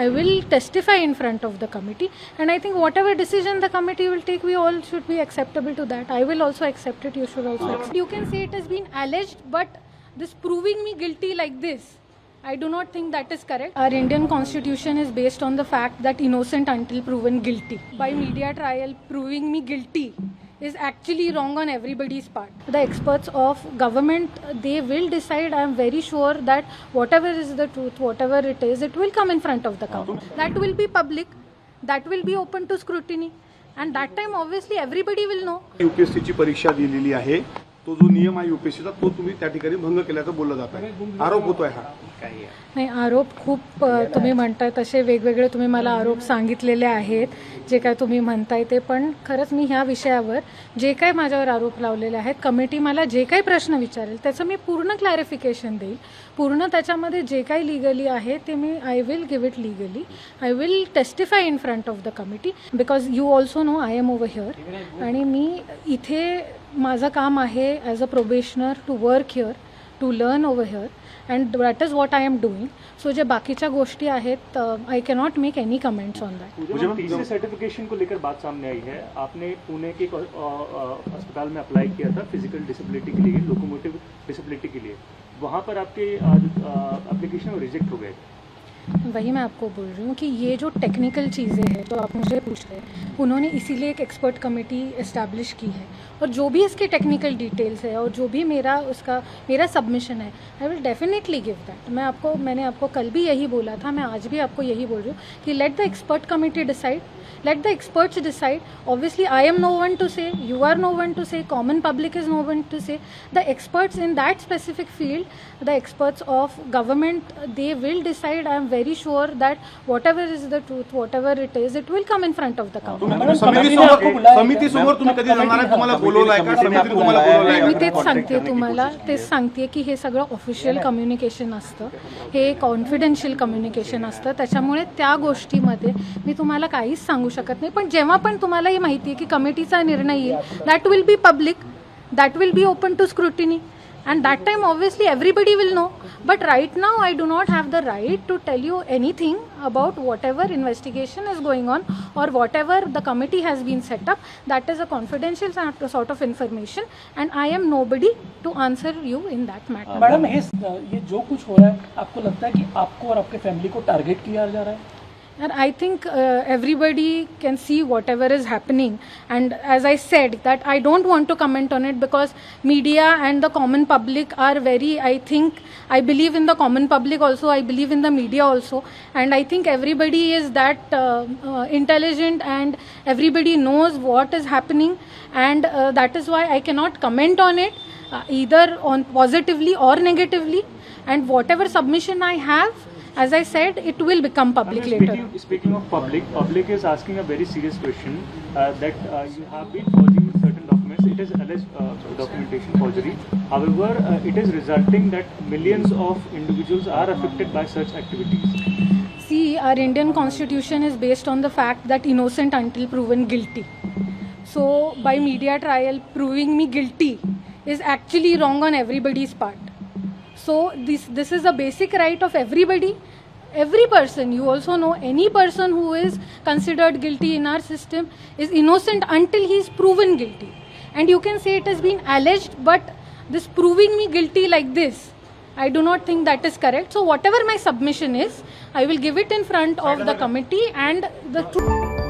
I will testify in front of the committee, and I think whatever decision the committee will take, we all should be acceptable to that. I will also accept it. You should also accept. You can say it has been alleged, but this proving me guilty like this, I do not think that is correct. Our Indian constitution is based on the fact that innocent until proven guilty. By media trial, proving me guilty is actually wrong on everybody's part. The experts of government, they will decide. I am very sure that whatever is the truth, whatever it is, it will come in front of the council. That will be public, that will be open to scrutiny, and that time obviously everybody will know. UPSC ची परीक्षा दिलेली आहे, तो जो नियम आहे UPSCचा तो तुम्ही त्या ठिकाणी भंग केल्याचं बोललं जात आहे, आरोप होतोय हा. नाही, आरोप खूप तुम्ही म्हणताय तसे वेगवेगळे तुम्ही मला आरोप सांगितलेले आहेत, जे काय तुम्ही म्हणताय ते. पण खरंच मी ह्या विषयावर जे काय माझ्यावर आरोप लावलेले आहेत, कमिटी मला जे काही प्रश्न विचारेल त्याचं मी पूर्ण क्लॅरिफिकेशन देईल. पूर्ण त्याच्यामध्ये जे काही लिगली आहे ते मी I will give it legally. I will testify in front of the committee, because you also know I am over here, आणि मी इथे माझं काम आहे as a probationer to work here, to learn over here, and that is what I am doing. So जो बाकीच्या गोष्टी आहेत, I cannot make any comments on that. TC certification को लेकर बात सामने आई है. आपने पुणे के अस्पताल में अप्लाई किया था फिजिकल डिसेबिलिटी के लिए, लोकोमोटिव डिसेबिलिटी के लिए. वहाँ पर आपके एप्लीकेशन रिजेक्ट हो गए. वही मैं आपको बोल रही हूँ कि ये जो टेक्निकल चीज़ें हैं जो आप मुझे पूछ रहे हैं, उन्होंने इसीलिए एक एक्सपर्ट कमेटी इस्टेब्लिश की है, और जो भी इसके टेक्निकल डिटेल्स है और जो भी मेरा सबमिशन है, I will definitely give that. मैंने आपको कल भी यही बोला था, मैं आज भी आपको यही बोल रही हूँ कि let the expert committee decide, let the experts decide. Obviously I am no one to say, you are no one to say, common public is no one to say. The experts in that specific field, the experts of government, they will decide. I am very sure that whatever is the truth, whatever it is, it will come in front of the council. समिती समोर तुम्ही कधी जाणार आहे? तुम्हाला बोलवलंय का? समितीने तुम्हाला बोलवलंय? मी तेच सांगते तुम्हाला, तेच सांगते की हे सगळं ऑफिशियल कम्युनिकेशन असतं, हे कॉन्फिडेन्शियल कम्युनिकेशन असतं, त्याच्यामुळे त्या गोष्टीमध्ये मी तुम्हाला काहीच सांगू शकत नाही. पण जेव्हा पण तुम्हाला ही माहिती आहे की कमिटीचा निर्णय येईल, that will be public, that will be open to scrutiny, and that time obviously everybody will know. But right now I do not have the right to tell you anything about whatever investigation is going on or whatever the committee has been set up. That is a confidential sort of information, and I am nobody to answer you in that matter. Madam, ये जो कुछ हो रहा है, आपको लगता है कि आपको और आपके फैमिली को टारगेट किया जा रहा है? And I think everybody can see whatever is happening, and as I said that I don't want to comment on it because media and the common public are very, I believe in the common public also, I believe in the media also, and I think everybody is that intelligent and everybody knows what is happening, and that is why I cannot comment on it either on positively or negatively. And whatever submission I have, as I said, it will become public later. Speaking of public is asking a very serious question that you have been forging certain documents. It is alleged documentation forgery. However, it is resulting that millions of individuals are affected by such activities. See, our Indian constitution is based on the fact that innocent until proven guilty. So, by media trial, proving me guilty is actually wrong on everybody's part. So this is a basic right of everybody, every person. You also know any person who is considered guilty in our system is innocent until he is proven guilty. And you can say it has been alleged, but this proving me guilty like this, I do not think that is correct. So whatever my submission is, I will give it in front of the committee and the truth.